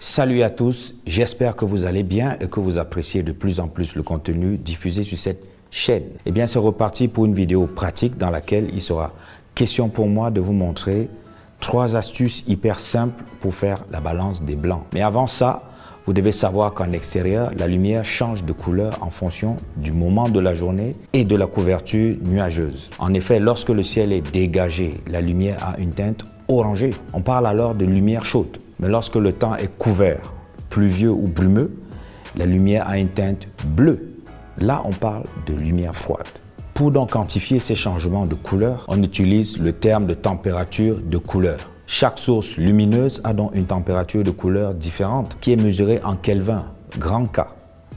Salut à tous, j'espère que vous allez bien et que vous appréciez de plus en plus le contenu diffusé sur cette chaîne. Eh bien, c'est reparti pour une vidéo pratique dans laquelle il sera question pour moi de vous montrer 3 astuces hyper simples pour faire la balance des blancs. Mais avant ça, vous devez savoir qu'en extérieur, la lumière change de couleur en fonction du moment de la journée et de la couverture nuageuse. En effet, lorsque le ciel est dégagé, la lumière a une teinte orangée. On parle alors de lumière chaude. Mais lorsque le temps est couvert, pluvieux ou brumeux, la lumière a une teinte bleue. Là, on parle de lumière froide. Pour donc quantifier ces changements de couleur, on utilise le terme de température de couleur. Chaque source lumineuse a donc une température de couleur différente qui est mesurée en Kelvin, grand K.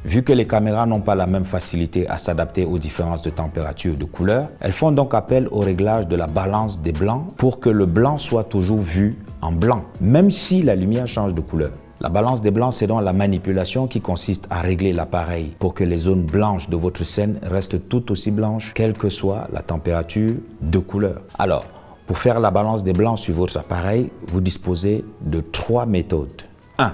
Vu que les caméras n'ont pas la même facilité à s'adapter aux différences de température de couleur, elles font donc appel au réglage de la balance des blancs pour que le blanc soit toujours vu en blanc, même si la lumière change de couleur. La balance des blancs, c'est donc la manipulation qui consiste à régler l'appareil pour que les zones blanches de votre scène restent tout aussi blanches, quelle que soit la température de couleur. Alors, pour faire la balance des blancs sur votre appareil, vous disposez de 3 méthodes. 1.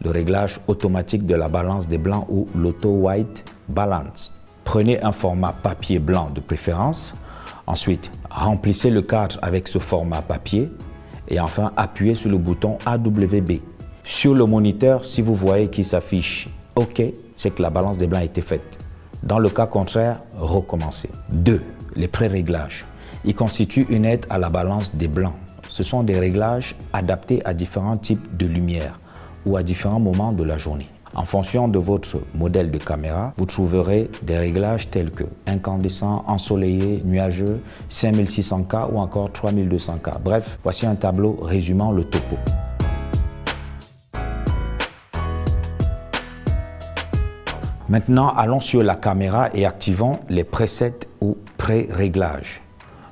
Le réglage automatique de la balance des blancs ou l'auto-white balance. Prenez un format papier blanc de préférence. Ensuite, remplissez le cadre avec ce format papier. Et enfin, appuyez sur le bouton AWB. Sur le moniteur, si vous voyez qu'il s'affiche OK, c'est que la balance des blancs a été faite. Dans le cas contraire, recommencez. 2. Les pré-réglages. Ils constituent une aide à la balance des blancs. Ce sont des réglages adaptés à différents types de lumière ou à différents moments de la journée. En fonction de votre modèle de caméra, vous trouverez des réglages tels que incandescent, ensoleillé, nuageux, 5600K ou encore 3200K. Bref, voici un tableau résumant le topo. Maintenant, allons sur la caméra et activons les presets ou pré-réglages.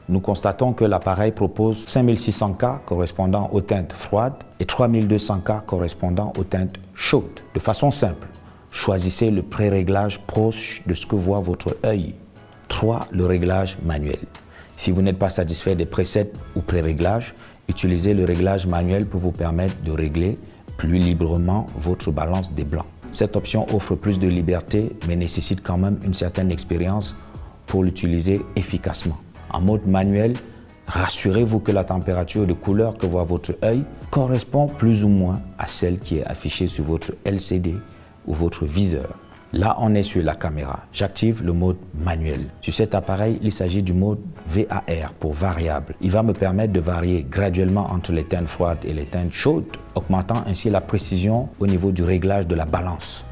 Nous constatons que l'appareil propose 5600K correspondant aux teintes froides et 3200K correspondant aux teintes chaudes. De façon simple, choisissez le pré-réglage proche de ce que voit votre œil. 3. Le réglage manuel. Si vous n'êtes pas satisfait des presets ou pré-réglages, utilisez le réglage manuel pour vous permettre de régler plus librement votre balance des blancs. Cette option offre plus de liberté mais nécessite quand même une certaine expérience pour l'utiliser efficacement. En mode manuel, rassurez-vous que la température de couleur que voit votre œil correspond plus ou moins à celle qui est affichée sur votre LCD ou votre viseur. Là, on est sur la caméra. J'active le mode manuel. Sur cet appareil, il s'agit du mode VAR pour variable. Il va me permettre de varier graduellement entre les teintes froides et les teintes chaudes, augmentant ainsi la précision au niveau du réglage de la balance.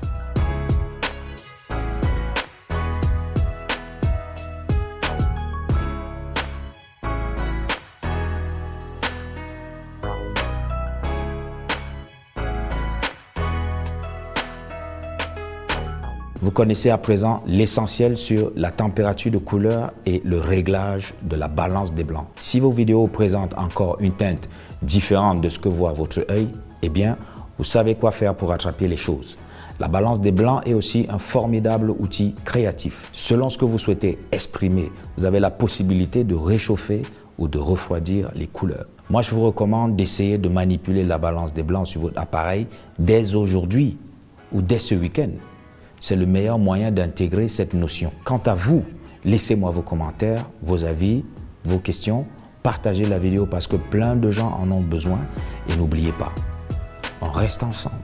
Vous connaissez à présent l'essentiel sur la température de couleur et le réglage de la balance des blancs. Si vos vidéos présentent encore une teinte différente de ce que voit votre œil, eh bien, vous savez quoi faire pour rattraper les choses. La balance des blancs est aussi un formidable outil créatif. Selon ce que vous souhaitez exprimer, vous avez la possibilité de réchauffer ou de refroidir les couleurs. Moi, je vous recommande d'essayer de manipuler la balance des blancs sur votre appareil dès aujourd'hui ou dès ce week-end. C'est le meilleur moyen d'intégrer cette notion. Quant à vous, laissez-moi vos commentaires, vos avis, vos questions. Partagez la vidéo parce que plein de gens en ont besoin. Et n'oubliez pas, on reste ensemble.